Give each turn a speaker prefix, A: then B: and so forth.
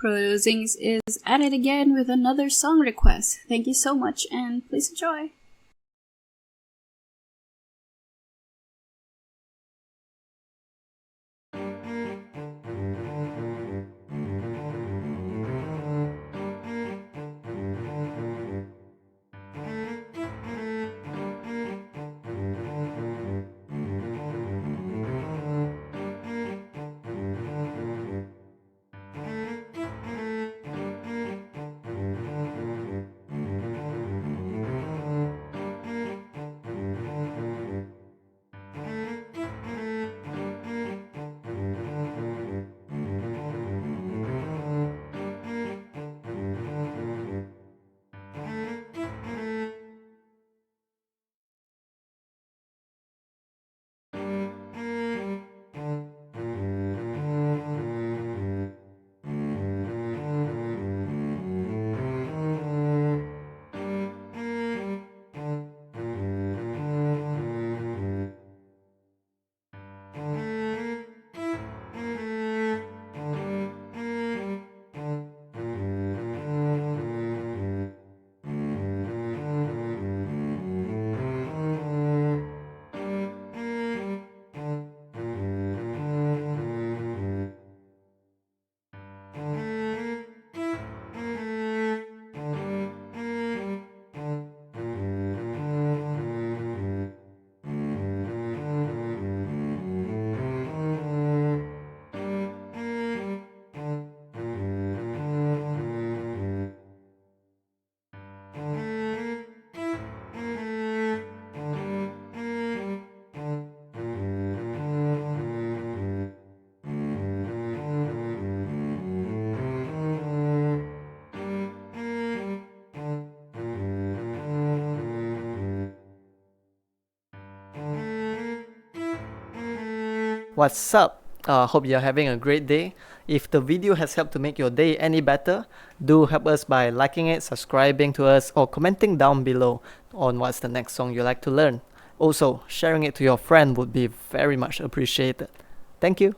A: Producings is at it again with another song request. Thank you so much and please enjoy.
B: What's up? Hope you're having a great day. If the video has helped to make your day any better, do help us by liking it, subscribing to us, or commenting down below on what's the next song you like to learn. Also, sharing it to your friend would be very much appreciated. Thank you.